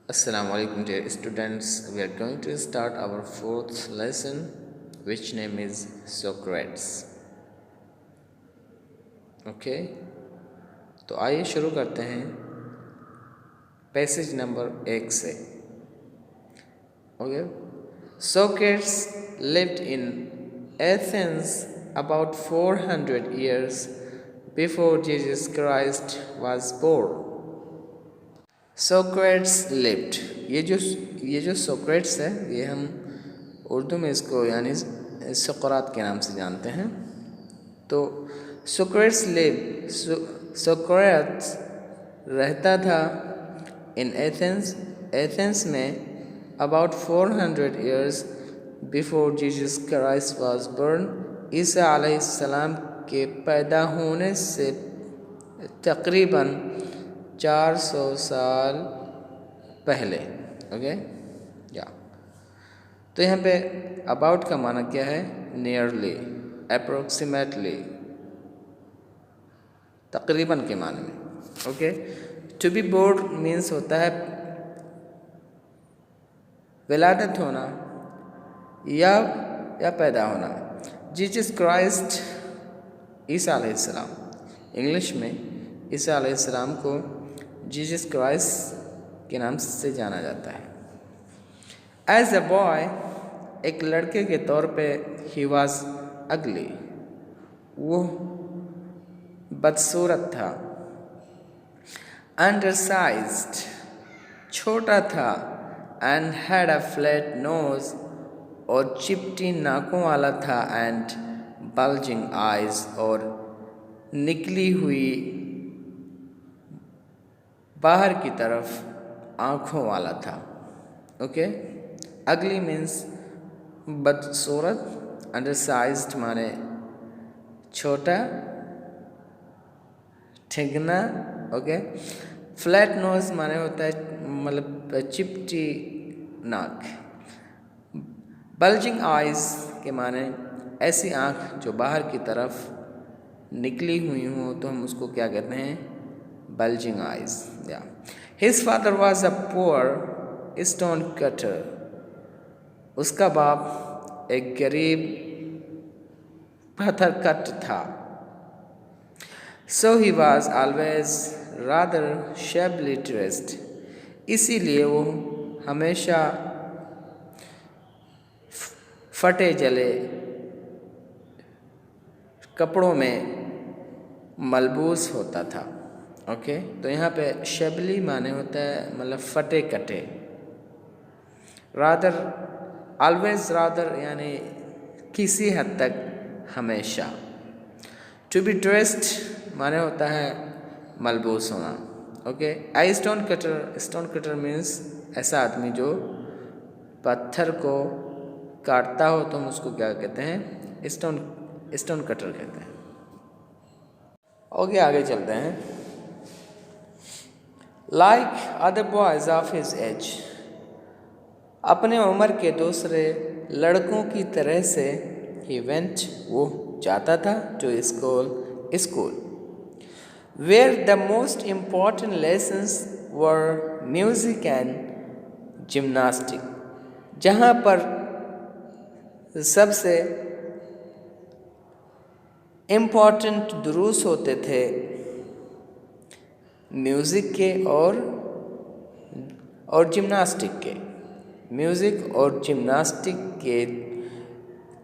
Assalamu alaikum dear students. We are going to start our fourth lesson which name is Socrates. Okay? तो आइए शुरू करते हैं passage number 1 से. Okay? Socrates lived in Athens about 400 years before Jesus Christ was born. Socrates lived. ये जो Socrates है ये हम उर्दू में इसको यानी सुकरात के नाम से जानते हैं. तो सोक्रेट्स सोक्रेट्स रहता था इन एथेंस में about 400 years before Jesus Christ was born. ईसा अलैहिस्सलाम के पैदा होने से तकरीबन 400 साल पहले. ओके या तो यहाँ पे अबाउट का माना क्या है? नियरली, अप्रोक्सीमेटली, तकरीबन के माने में. Okay. To be born means होता है विलादत होना या पैदा होना. जीसस क्राइस्ट, ईसा अलैहिस्सलाम, इंग्लिश में ईसा अलैहिस्सलाम को जीसस क्राइस्ट के नाम से जाना जाता है. एज अ बॉय, एक लड़के के तौर पे ही वॉज अगली, वो बदसूरत था. अंडरसाइज्ड, छोटा था. And had a flat knows, और चिपटी नाकों वाला था. एंड बल्जिंग आइज, और निकली हुई बाहर की तरफ आँखों वाला था. ओके. अगली मीन्स बदसूरत, अंडरसाइज्ड माने छोटा, ठिगना. ओके. फ्लैट नोज माने होता है मतलब चिपटी नाक. बल्जिंग आइज के माने ऐसी आँख जो बाहर की तरफ निकली हुई हो, तो हम उसको क्या कहते हैं? bulging eyes. Yeah. His father was a poor stone cutter. उसका बाप एक गरीब पत्थर कट था. So he was always rather shabbily dressed. इसीलिए वो हमेशा फटे जले कपड़ों में मलबूस होता था. ओके. तो यहाँ पे शबली माने होता है मतलब फटे कटे. रादर, ऑलवेज रादर यानी किसी हद तक, हमेशा. टू बी ड्रेस्ड माने होता है मलबूस होना. ओके. आई स्टोन कटर मीन्स ऐसा आदमी जो पत्थर को काटता हो, तो हम उसको क्या कहते हैं? स्टोन कटर कहते हैं. ओके, आगे चलते हैं. Like other boys of his age, अपने उम्र के दूसरे लड़कों की तरह से ही वेंट, वो जाता था to school where the most important lessons were music and gymnastic, जहाँ पर सबसे इम्पॉर्टेंट दुरूस होते थे म्यूज़िक के और जिम्नास्टिक के. म्यूज़िक और जिम्नास्टिक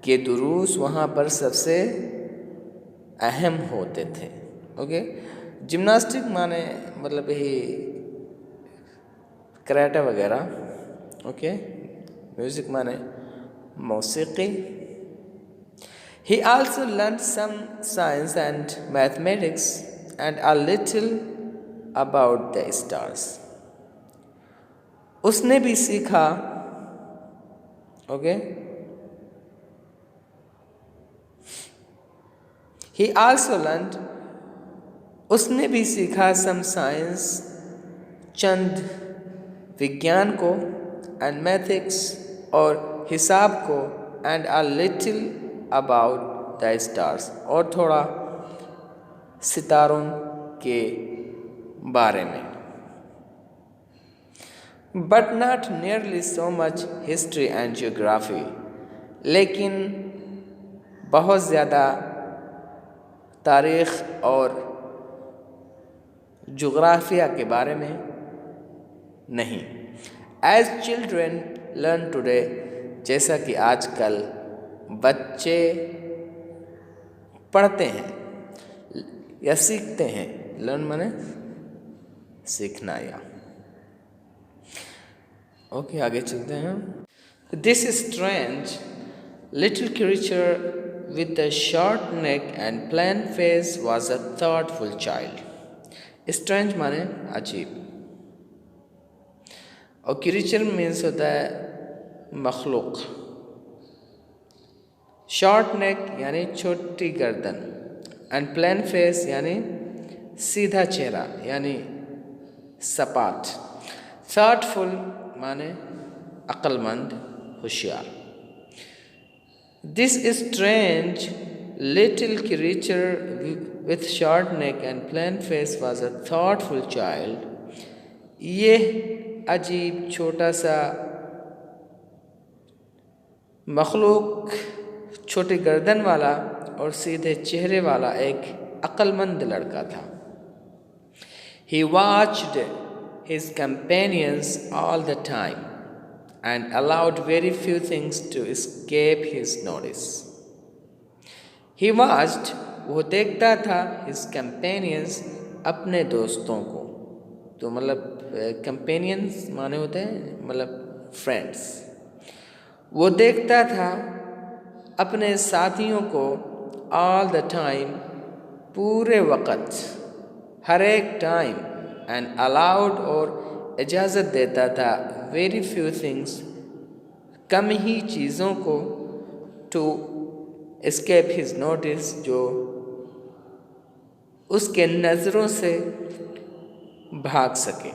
के दुरूस वहाँ पर सबसे अहम होते थे. ओके. जिम्नास्टिक माने मतलब यही कराटे वगैरह. ओके. म्यूज़िक माने मौसीकी. He also learned some science and mathematics and a little about the stars. उसने भी सीखा. ओके. He also learned, उसने भी सीखा some science, चंद विज्ञान को, and mathematics और हिसाब को, and a little about the stars और थोड़ा सितारों के बारे में. but not nearly so much history and geography. लेकिन बहुत ज़्यादा तारीख़ और जोग्राफिया के बारे में नहीं। As children learn today, जैसा कि आजकल बच्चे पढ़ते हैं या सीखते हैं, लर्न माने सीखना या ओके आगे चलते हैं। This strange little creature with a short neck and plain face was a thoughtful child. Strange माने अजीब, और क्रीचर मीन्स होता है मखलूक। शॉर्ट नेक यानी छोटी गर्दन, एंड प्लेन फेस यानी सीधा चेहरा यानी सपाट। थॉटफुल माने अक्लमंद, होशियार। This strange little creature with short neck and plain face was a thoughtful child. यह अजीब छोटा सा मखलूक, छोटी गर्दन वाला और सीधे चेहरे वाला एक अक्लमंद लड़का था। He watched his companions all the time and allowed very few things to escape his notice. He watched, वो देखता था, his companions, अपने दोस्तों को। तो मतलब companions माने होते हैं मतलब friends। वो देखता था अपने साथियों को all the time, पूरे वक़्त, हर एक टाइम, and allowed और इजाज़त देता था very few things, कम ही चीज़ों को, to escape his notice, जो उसके नज़रों से भाग सके।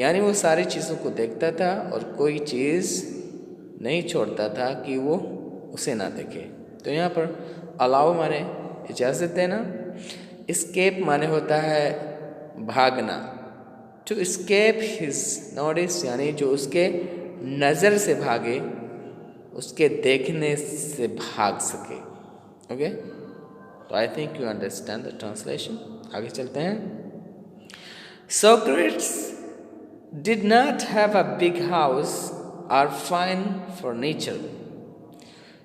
यानी वो सारी चीज़ों को देखता था और कोई चीज़ नहीं छोड़ता था कि वो उसे ना देखे। तो यहाँ पर अलाउ माने इजाज़त देना, escape माने होता है भागना। To escape his notice यानी जो उसके नज़र से भागे, उसके देखने से भाग सके। ओके, तो I think you understand the translation. आगे चलते हैं। Socrates did not have a big house or fine furniture.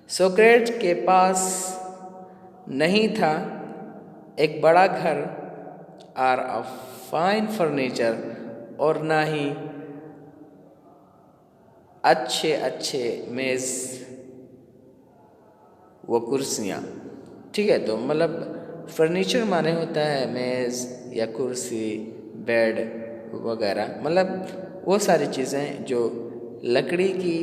Socrates के पास नहीं था एक बड़ा घर और a fine furniture, और ना ही अच्छे अच्छे मेज़ व कुर्सियाँ। ठीक है, तो मतलब फर्नीचर माने होता है मेज़ या कुर्सी, बेड वगैरह, मतलब वो सारी चीज़ें जो लकड़ी की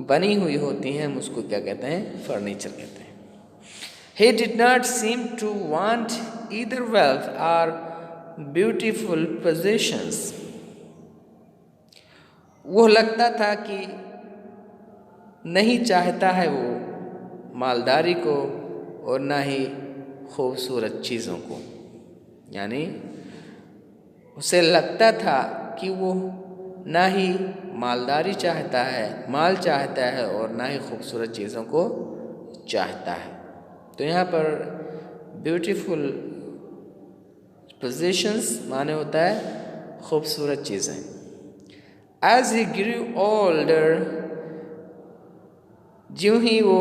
बनी हुई होती हैं, हम उसको क्या कहते हैं? फर्नीचर कहते हैं। He did not seem to want either wealth or beautiful possessions. वो लगता था कि नहीं चाहता है वो मालदारी को और ना ही खूबसूरत चीज़ों को। यानी उसे लगता था कि वो ना ही मालदारी चाहता है, माल चाहता है, और ना ही खूबसूरत चीज़ों को चाहता है। तो यहाँ पर ब्यूटीफुल पोजीशंस माने होता है खूबसूरत चीज़ें। As he grew older, ज्यों ही वो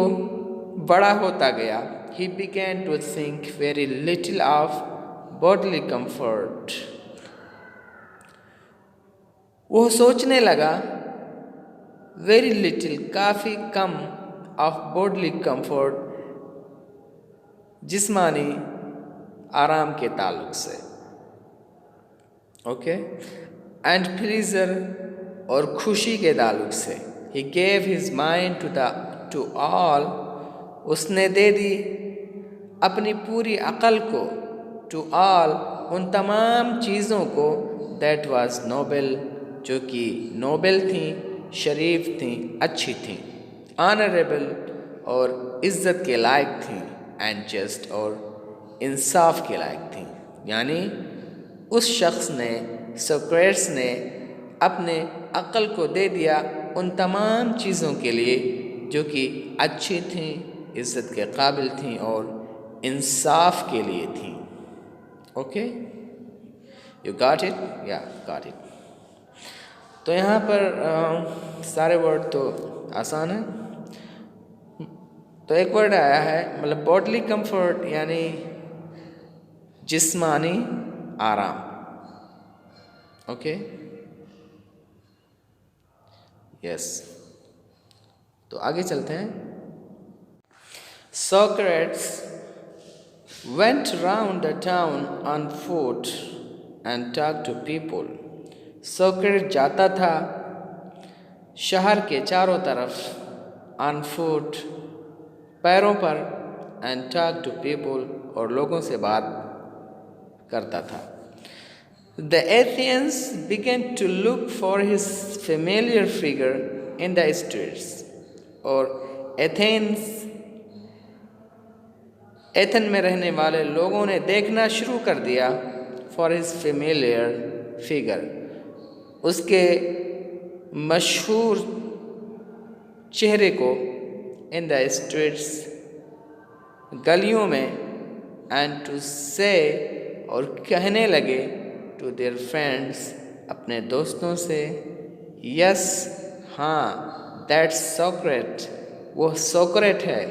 बड़ा होता गया, he began to think very little of bodily comfort. वो सोचने लगा very little, काफ़ी कम, of bodily comfort, जिस्मानी आराम के ताल्लुक से। ओके, एंड प्लीजर, और खुशी के ताल्लुक से। He gave his mind to all, उसने दे दी अपनी पूरी अक़ल को, to all, उन तमाम चीज़ों को, that was noble, जो कि नोबल थी, शरीफ थी, अच्छी थी, ऑनरेबल, और इज़्ज़त के लायक थी, एंड जस्ट, और इंसाफ के लायक थी। यानी उस शख्स ने, सोक्रेट्स ने अपने अक्ल को दे दिया उन तमाम चीज़ों के लिए जो कि अच्छी थीं, इज़्ज़त के काबिल थीं और इंसाफ के लिए थीं। Okay, you got it? या गॉट इट। तो यहाँ पर सारे वर्ड तो आसान है। तो एक वर्ड आया है, मतलब बॉडली कंफर्ट यानी जिस्मानी आराम। Okay, yes. तो आगे चलते हैं। Socrates went round the town on foot and talked to people. Socrates जाता था शहर के चारों तरफ on foot, पैरों पर, and talked to people, और लोगों से बात करता था। The Athenians began to look for his familiar figure in the streets. और एथेन में रहने वाले लोगों ने देखना शुरू कर दिया फॉर हिज फेमिलियर फिगर, उसके मशहूर चेहरे को, इन द स्ट्रीट्स, गलियों में, एंड टू से, और कहने लगे टू देयर फ्रेंड्स, अपने दोस्तों से, यस, हाँ, दैट्स सोक्रेट, वो सोक्रेट है,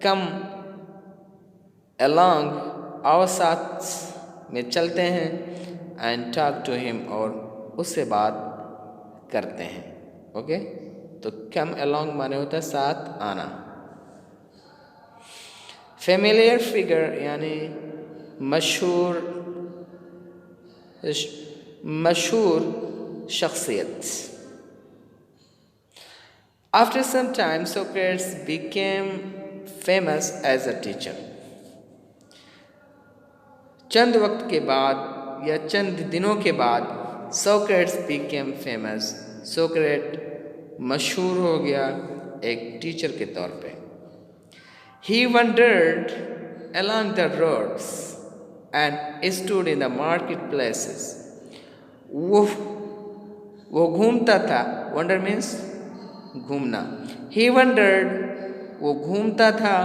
कम along, आओ साथ में चलते हैं, and talk to him, और उससे बात करते हैं। ओके, तो come along माने होता है साथ आना। familiar figure यानी मशहूर शख्सियत। After some time, Socrates became famous as a teacher. चंद वक्त के बाद या चंद दिनों के बाद सोक्रेट्स बिकेम फेमस, सोक्रेट मशहूर हो गया एक टीचर के तौर पे। ही wandered along the roads and stood in the market places. वो घूमता था, वंडर मीन्स घूमना। ही वंडर्ड, वो घूमता था,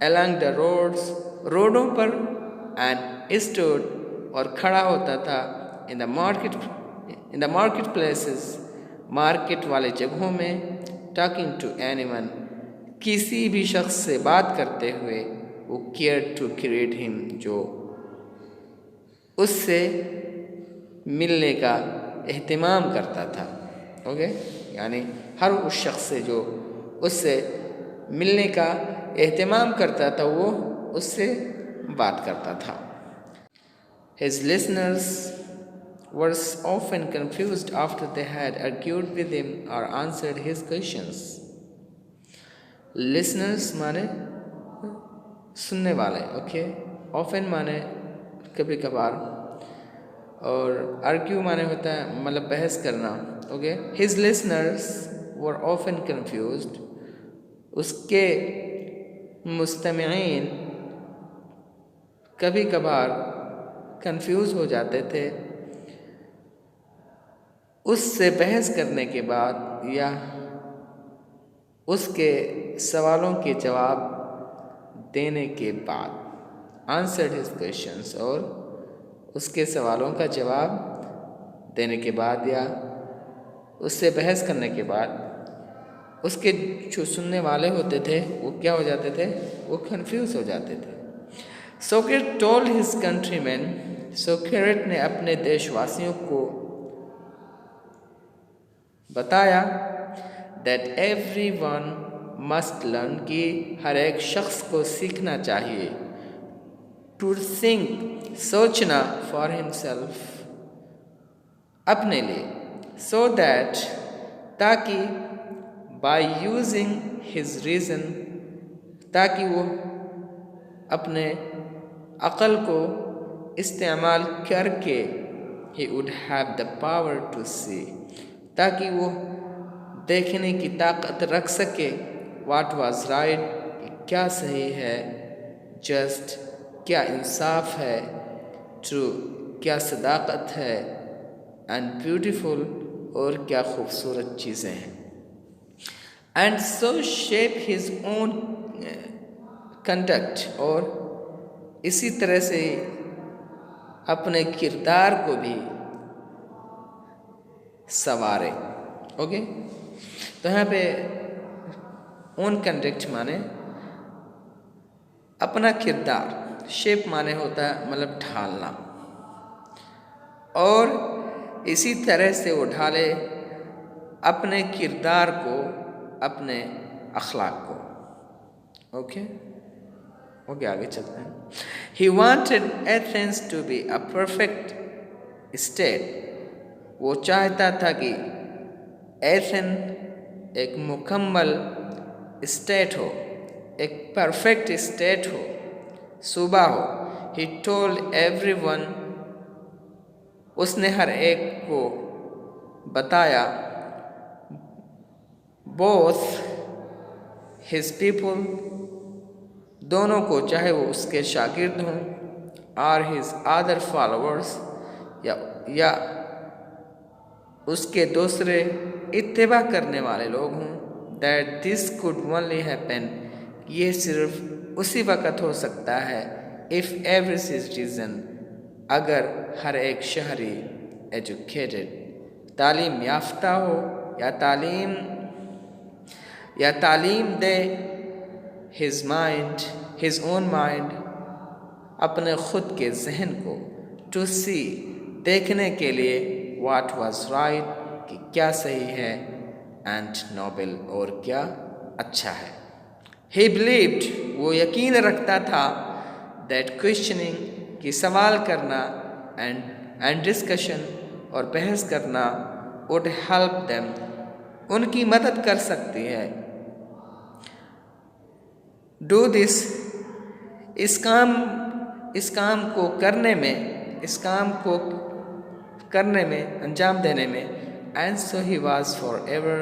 along the roads, रोडों पर, and stood, और खड़ा होता था, in the market places, market वाले जगहों में, talking to anyone, किसी भी शख्स से बात करते हुए, वो cared to greet him, जो उससे मिलने का एहतिमाम करता था। ओके, यानी हर उस शख्स से जो उससे मिलने का एहतिमाम करता था, वो उससे बात करता था। His listeners were often confused after they had argued with him or answered his questions. Listeners माने सुनने वाले, ओके। often माने कभी कभार, और argue माने होता है मतलब बहस करना, okay. His listeners were often confused, उसके मुस्तमिईन कभी कभार कंफ्यूज हो जाते थे उससे बहस करने के बाद या उसके सवालों के जवाब देने के बाद। आंसर्ड हिज क्वेश्चंस, और उसके सवालों का जवाब देने के बाद या उससे बहस करने के बाद उसके जो सुनने वाले होते थे वो क्या हो जाते थे, वो कंफ्यूज हो जाते थे। सोक्रेट टोल्ड हिज कंट्रीमैन, सोक्रेट ने अपने देशवासियों को बताया दैट एवरीवन मस्ट लर्न, कि हर एक शख्स को सीखना चाहिए, टू थिंक, सोचना, फॉर हिमसेल्फ, अपने लिए, सो दैट, ताकि, बाय यूजिंग हिज रीज़न, ताकि वो अपने अक़ल को इस्तेमाल करके, he would have the power to see, ताकि वो देखने की ताकत रख सके, what was right, क्या सही है, just, क्या इंसाफ है, true, क्या सदाकत है, एंड ब्यूटीफुल, और क्या खूबसूरत चीज़ें हैं। And so shape his own conduct, और इसी तरह से अपने किरदार को भी संवारे। ओके, तो यहाँ पे ओन कंडक्ट माने अपना किरदार, शेप माने होता है मतलब ढालना, और इसी तरह से वो ढाले अपने किरदार को, अपने अखलाक को। ओके ओके, आगे चलते हैं। He wanted Athens to be a perfect state. वो चाहता था कि एथेन एक मुकम्मल स्टेट हो, एक परफेक्ट स्टेट हो, सूबा हो। He told everyone, उसने हर एक को बताया, both his people, दोनों को, चाहे वो उसके शागिर्द हों, और his other followers, या उसके दूसरे इत्तिबा करने वाले लोग हों, that this could only happen, ये सिर्फ उसी वक़्त हो सकता है, if every citizen, अगर हर एक शहरी एजुकेटेड, तालीम याफ्ता हो, या तालीम दे, his own mind, अपने खुद के जहन को, to see, देखने के लिए, what was right, कि क्या सही है, and noble, और क्या अच्छा है। He believed, वो यकीन रखता था, that questioning, कि सवाल करना, and discussion, और बहस करना, would help them, उनकी मदद कर सकती है, do this, इस काम को करने में, अंजाम देने में। And so he was forever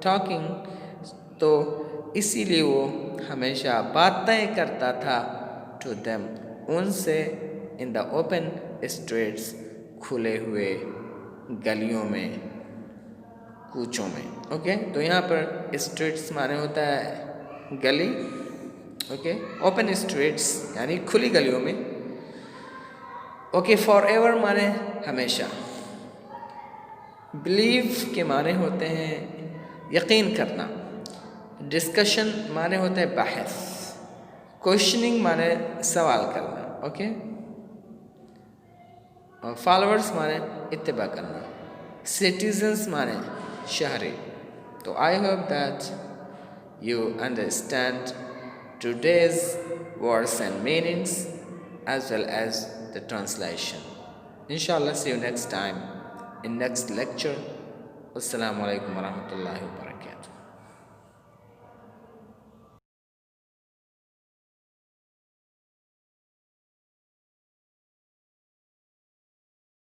talking, तो इसीलिए वो हमेशा बातें करता था, to them, उनसे, in the open streets, खुले हुए गलियों में, कूचों में। ओके, तो यहाँ पर स्ट्रीट्स माने होता है गली। ओके, ओपन स्ट्रीट्स यानी खुली गलियों में। ओके, फॉर एवर माने हमेशा। बिलीव के माने होते हैं यकीन करना। डिस्कशन माने होते हैं बहस। क्वेश्चनिंग माने सवाल करना। ओके, और फॉलोअर्स माने इत्तिबा करना। सिटीजन्स माने शहरी। तो I hope that you understand today's words and meanings as well as the translation. Inshallah, see you next time in next lecture. Assalamu alaikum warahmatullahi wabarakatuh.